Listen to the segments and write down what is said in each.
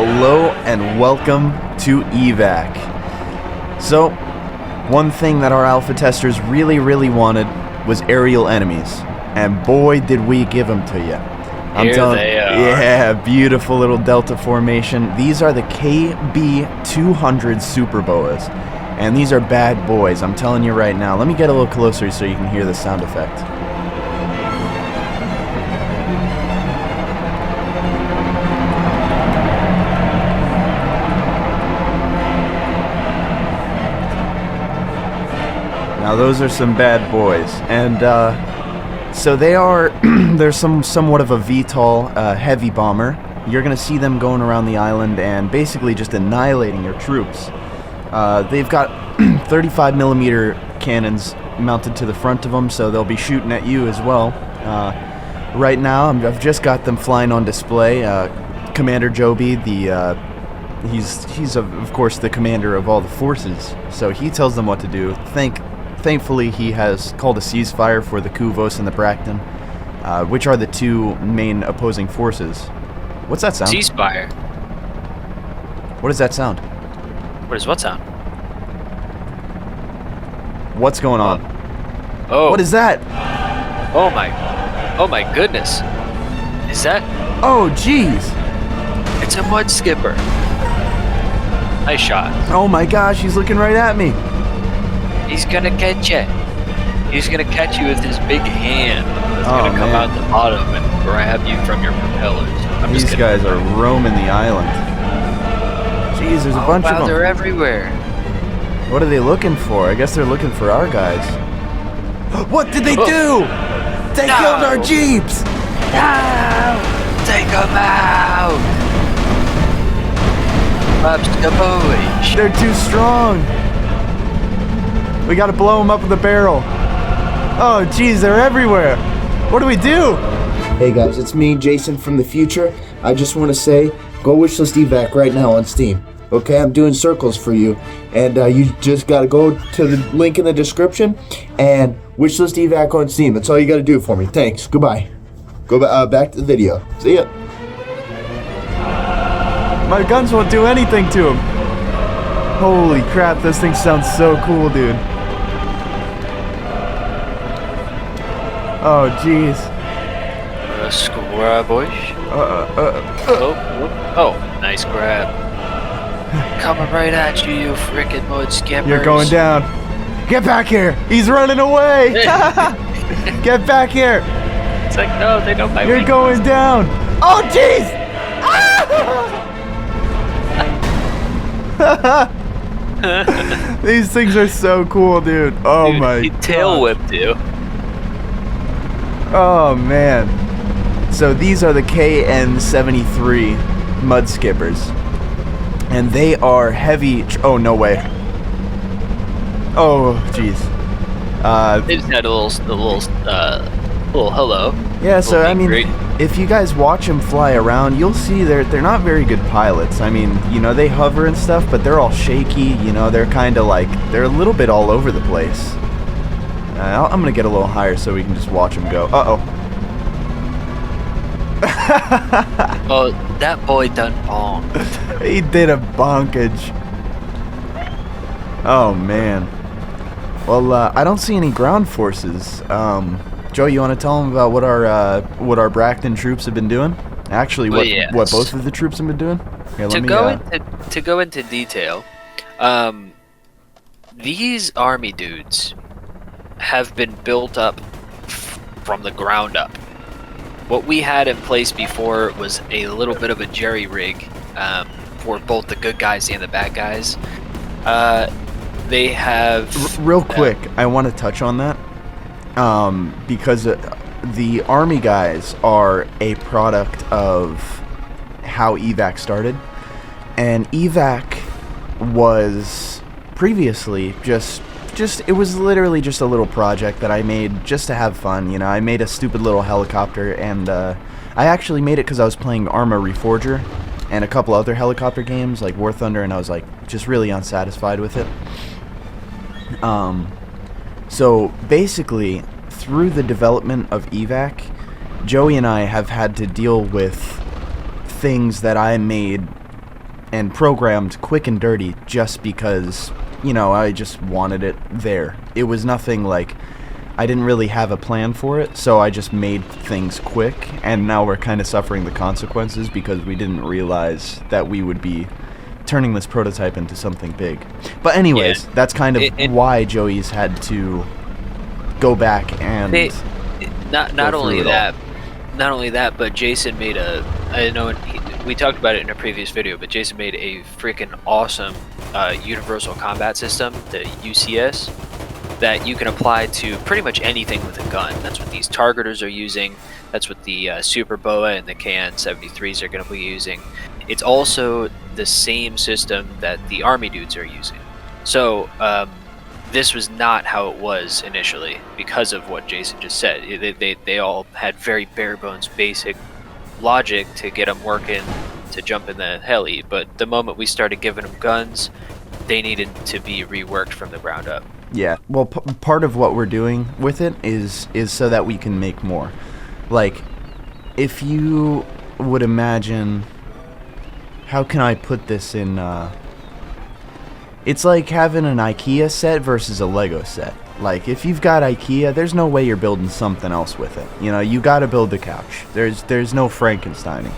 Hello and welcome to EVAC. So, one thing that our alpha testers really wanted was aerial enemies, and boy did we give them to you. Here they are. Yeah, beautiful little delta formation. These are the KB-200 Super Boas, and these are bad boys, I'm telling you right now. Let me get a little closer so you can hear the sound effect. Now those are some bad boys, and so they are. They're somewhat of a VTOL heavy bomber. You're gonna see them going around the island and basically just annihilating your troops. They've got 35mm cannons mounted to the front of them, so they'll be shooting at you as well. Right now, I've just got them flying on display. Commander Joby, he's of course the commander of all the forces, so he tells them what to do. Thankfully, he has called a ceasefire for the Kuvos and the Bracton, which are the two main opposing forces. What's that sound? Ceasefire. What does that sound? What is what sound? What's going on? Oh. What is that? Oh my goodness. Is that? Oh, jeez. It's a mud skipper. Nice shot. Oh my gosh, he's looking right at me. He's gonna catch you. He's gonna catch you with his big hand. It's gonna come out the bottom and grab you from your propellers. These guys are roaming the island. Jeez, there's a bunch of them. They're everywhere. What are they looking for? I guess they're looking for our guys. What did they do? They killed our jeeps! No! Take them out! Mudskipper. They're too strong. We gotta blow them up with a barrel. Oh, jeez, they're everywhere. What do we do? Hey guys, it's me, Jason from the future. I just want to say, go wishlist EVAC right now on Steam. Okay, I'm doing circles for you, and you just gotta go to the link in the description and wishlist EVAC on Steam. That's all you gotta do for me. Thanks. Goodbye. Go back to the video. See ya. My guns won't do anything to him. Holy crap, this thing sounds so cool, dude. Oh, jeez. Grab, boys. Oh, nice grab. Coming right at you, you frickin' mud skippers. You're going down. Get back here. He's running away. Get back here. It's like, no, they don't my You're going down. Oh, jeez. These things are so cool, dude. Oh, dude, my he God. Tail whipped you. Oh, man. So these are the KN-73 Mud Skippers. And they are heavy... Oh, no way. Oh, jeez. They just had a little hello. Yeah, so, I mean, great. if you guys watch them fly around, you'll see they're not very good pilots. I mean, you know, they hover and stuff, but they're all shaky. You know, they're kind of like... They're a little bit all over the place. I'm going to get a little higher so we can just watch them go. Uh-oh. Oh, that boy done bonked. He did a bonkage. Oh, man. Well, I don't see any ground forces. Joe, you want to tell them about what our Bracton troops have been doing? Actually, what both of the troops have been doing? Here, to go into detail, these army dudes have been built up from the ground up. What we had in place before was a little bit of a jerry rig for both the good guys and the bad guys. They have... Real quick, I want to touch on that. Because the army guys are a product of how EVAC started. And EVAC was previously just it was literally just a little project that I made just to have fun. You know, I made a stupid little helicopter, and I actually made it because I was playing Arma Reforger and a couple other helicopter games like War Thunder, and I was like just really unsatisfied with it. So basically, through the development of EVAC, Joey and I have had to deal with things that I made and programmed quick and dirty just because, you know, I just wanted it there. It was nothing like, I didn't really have a plan for it, so I just made things quick, and now we're kind of suffering the consequences because we didn't realize that we would be turning this prototype into something big. But anyways, that's kind of why Joey's had to go back and not only that, but Jason made we talked about it in a previous video, but Jason made a freaking awesome universal combat system, the UCS, that you can apply to pretty much anything with a gun. That's what these targeters are using. That's what the Super Boa and the KN-73s are going to be using. It's also the same system that the Army dudes are using. So this was not how it was initially because of what Jason just said. They all had very bare bones basic logic to get them working to jump in the heli, but the moment we started giving them guns, they needed to be reworked from the ground up. Yeah, well, part of what we're doing with it is so that we can make more. Like, if you would imagine, how can I put this in, it's like having an IKEA set versus a Lego set. Like, if you've got IKEA, there's no way you're building something else with it. You know, you gotta build the couch. There's no Frankensteining.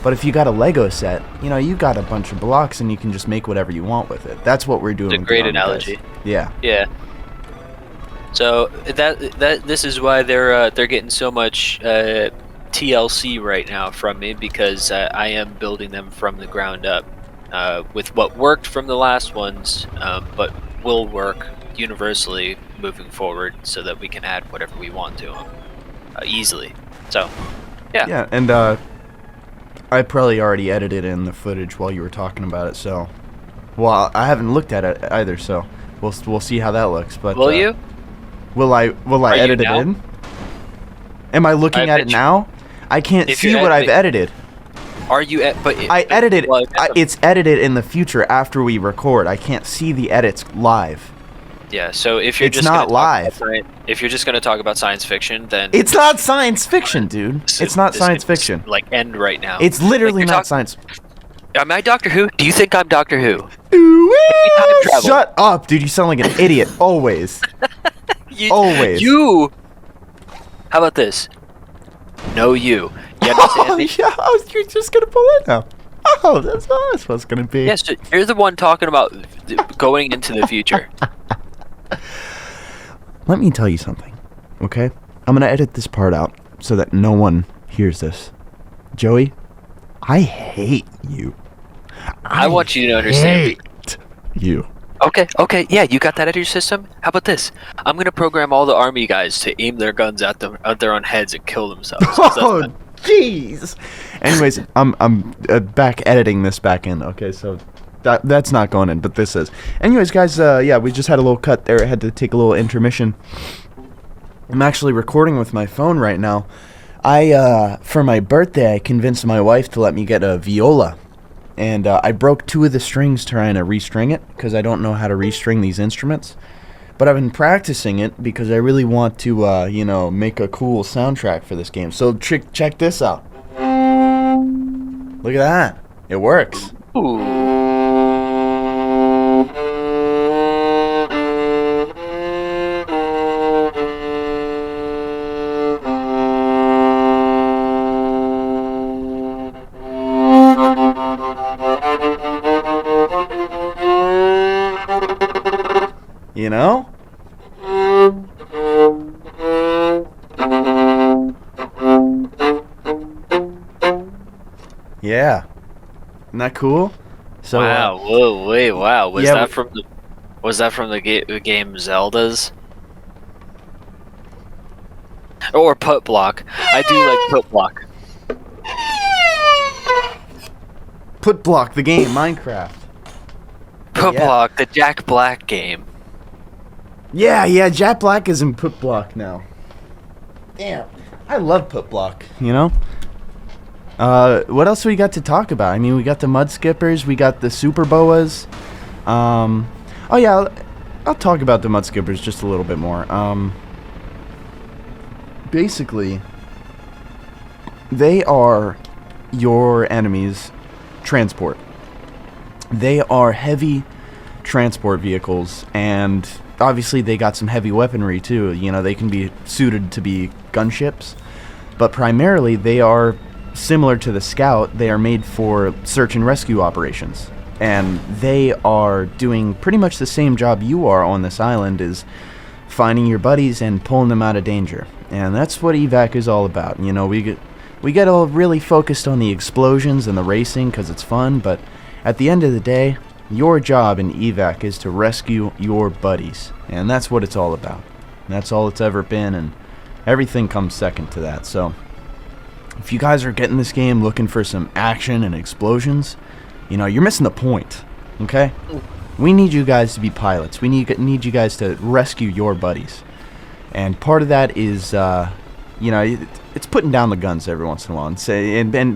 But if you got a Lego set, you know, you got a bunch of blocks and you can just make whatever you want with it. That's what we're doing. It's a great analogy. Yeah. Yeah. So this is why they're getting so much TLC right now from me, because I am building them from the ground up with what worked from the last ones, but will work universally moving forward, so that we can add whatever we want to them easily. So, yeah. Yeah, and I probably already edited in the footage while you were talking about it. So, well, I haven't looked at it either. So we'll see how that looks. But will you? Will I edit it in? Am I looking at it now? I can't see what I've edited. Are you? I edited. It's edited in the future after we record. I can't see the edits live. Yeah. So if you're it's just not live. If you're just going to talk about science fiction, then it's not science fiction, dude. It's not science fiction. Like, end right now. It's literally not science. Am I Doctor Who? Do you think I'm Doctor Who? Shut up, dude. You sound like an idiot. Always. Always. You. How about this? No, you. You understand? Yeah, you're just gonna pull it now. Oh, that's what it's gonna be. Yes, you're the one talking about going into the future. Let me tell you something, okay? I'm gonna edit this part out so that no one hears this. Joey, I hate you. I want you to understand. Hate you. Okay, yeah, you got that out of your system? How about this? I'm gonna program all the Army guys to aim their guns at their own heads and kill themselves. Oh, jeez. Anyways, I'm back editing this back in. Okay, so that's not going in, but this is. Anyways, guys, yeah, we just had a little cut there. I had to take a little intermission. I'm actually recording with my phone right now. For my birthday, I convinced my wife to let me get a viola. And I broke 2 of the strings trying to restring it, because I don't know how to restring these instruments. But I've been practicing it because I really want to, you know, make a cool soundtrack for this game. So check this out. Look at that. It works. Ooh. You know? Yeah. Isn't that cool? So, wow! Whoa! Wait! Wow! Was that from the game Zelda's? Or Put Block? I do like Put Block. Put Block, the game, Minecraft. Put Block, the Jack Black game. Yeah, Jack Black is in Put Block now. Damn, I love Put Block. You know. What else we got to talk about? I mean, we got the Mud Skippers, we got the Super Boas. Oh yeah, I'll talk about the Mud Skippers just a little bit more. Basically, they are your enemy's transport. They are heavy transport vehicles, and obviously they got some heavy weaponry too. You know, they can be suited to be gunships, but primarily they are similar to the Scout. They are made for search and rescue operations, and they are doing pretty much the same job you are on this island, is finding your buddies and pulling them out of danger. And that's what EVAC is all about. You know, we get all really focused on the explosions and the racing because it's fun, but at the end of the day, your job in EVAC is to rescue your buddies, and that's what it's all about. And that's all it's ever been, and everything comes second to that. So if you guys are getting this game looking for some action and explosions, you know, you're missing the point, okay? We need you guys to be pilots. We need you guys to rescue your buddies. And part of that is, you know, it's putting down the guns every once in a while and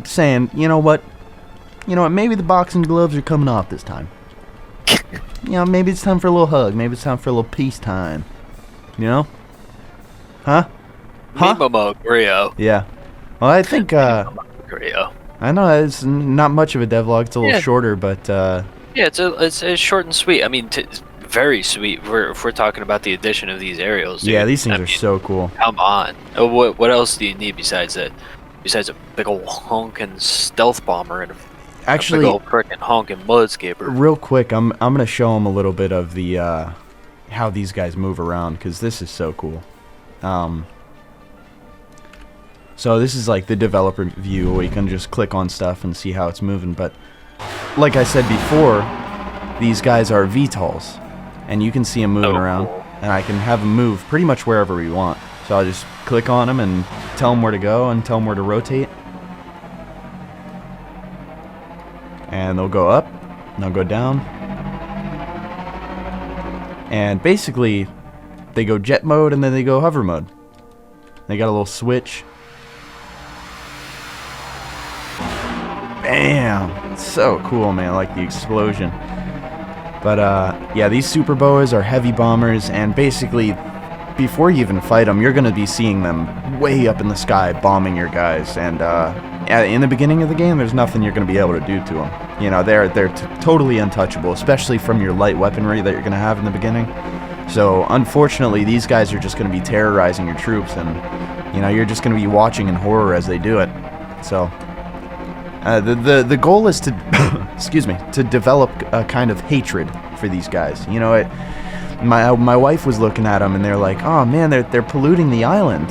saying, you know what, maybe the boxing gloves are coming off this time. You know, maybe it's time for a little hug. Maybe it's time for a little peace time. You know? Huh? Rio. Yeah. Well, I think, Rio. I know it's not much of a devlog. It's a little shorter, but, yeah, it's short and sweet. I mean, very sweet. If we're talking about the addition of these aerials. Dude. Yeah, these things are so cool. Come on. What else do you need besides that? Besides a big old honking stealth bomber and actually, a big old frickin' honking Mudskipper. Real quick, I'm gonna show them a little bit of the how these guys move around, because this is so cool. So this is like the developer view where you can just click on stuff and see how it's moving. But like I said before, these guys are VTOLs, and you can see them moving around, and I can have them move pretty much wherever we want. So I'll just click on them and tell them where to go and tell them where to rotate. And they'll go up, and they'll go down. And basically, they go jet mode and then they go hover mode. They got a little switch. Bam! It's so cool, man. I like the explosion. But, yeah, these Super Boas are heavy bombers, and basically, before you even fight them, you're going to be seeing them way up in the sky bombing your guys. And, in the beginning of the game, there's nothing you're going to be able to do to them. You know, they're totally untouchable, especially from your light weaponry that you're going to have in the beginning. So, unfortunately, these guys are just going to be terrorizing your troops, and, you know, you're just going to be watching in horror as they do it. So, the goal is to, excuse me, to develop a kind of hatred for these guys. You know, my wife was looking at them, and they're like, oh man, they're polluting the island.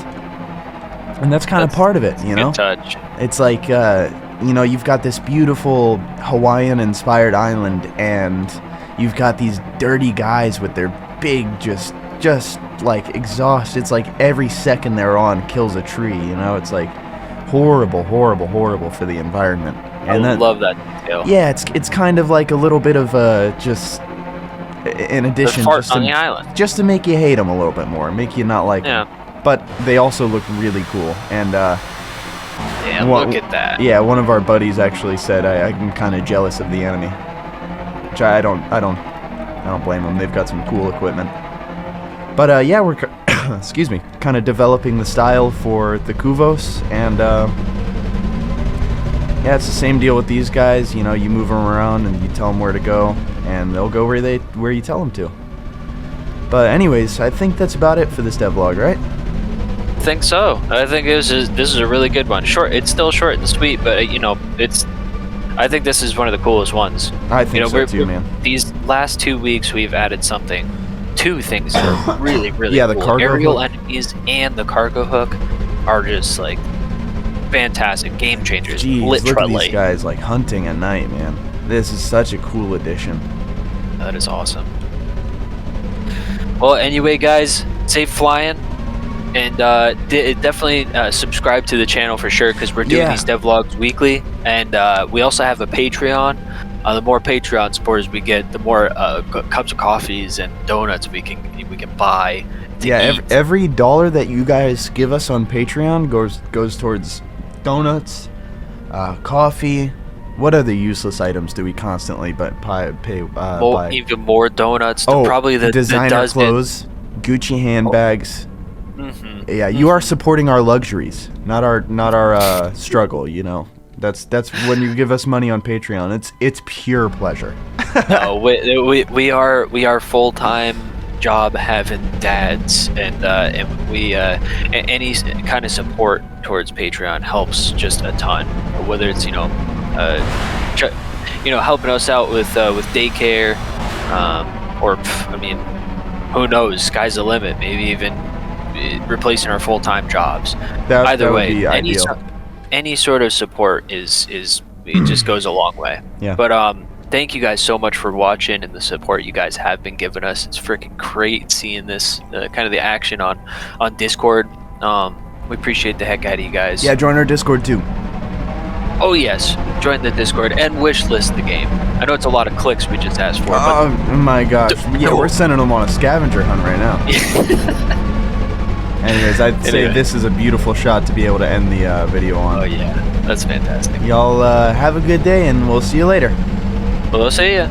And that's kind of part of it, you know? Good touch. It's like, you know, you've got this beautiful Hawaiian-inspired island, and you've got these dirty guys with their big, just like exhaust. It's like every second they're on kills a tree, you know? It's like horrible, horrible, horrible for the environment. And I love that detail. Yeah, it's kind of like a little bit of just in addition, just on the island, just to make you hate them a little bit more, make you not like them. But they also look really cool, and yeah, look at that. Yeah, one of our buddies actually said I'm kind of jealous of the enemy, which I don't blame them. They've got some cool equipment. But yeah, we're excuse me, kind of developing the style for the Kuvos, and yeah, it's the same deal with these guys. You know, you move them around and you tell them where to go, and they'll go where you tell them to. But anyways, I think that's about it for this devlog, right? I think so. I think this is a really good one. Short, it's still short and sweet, but you know, I think this is one of the coolest ones. I think so too, man. These last 2 weeks, we've added two things that are really, really yeah, cool. The cargo aerial hook. Enemies and the cargo hook are just like fantastic game changers. Jeez, literally. look at these guys like hunting at night, man. This is such a cool addition. That is awesome. Well, anyway, guys, safe flying, and definitely subscribe to the channel for sure, because we're doing these devlogs weekly, and we also have a Patreon. The more Patreon supporters we get, the more cups of coffees and donuts we can buy. Yeah, every dollar that you guys give us on Patreon goes towards donuts, coffee. What other useless items do we constantly buy? Even more donuts. Probably the designer clothes, Gucci handbags. Mm-hmm. Yeah, you are supporting our luxuries, not our struggle. You know, That's when you give us money on Patreon. It's pure pleasure. No, we are full-time job having dads, and we any kind of support towards Patreon helps just a ton. Whether it's helping us out with daycare, or I mean, who knows? Sky's the limit. Maybe even replacing our full-time jobs. Either that would way, be ideal. any sort of support is it just goes a long way. Yeah. But thank you guys so much for watching and the support you guys have been giving us. It's freaking great seeing this kind of the action on Discord. We appreciate the heck out of you guys. Yeah, join our Discord too. Oh yes, join the Discord and wish list the game. I know it's a lot of clicks we just asked for. Oh my gosh. Yeah, we're sending them on a scavenger hunt right now. Anyways, I'd say this is a beautiful shot to be able to end the video on. Oh yeah, that's fantastic. Y'all have a good day, and we'll see you later. Well, I'll see ya.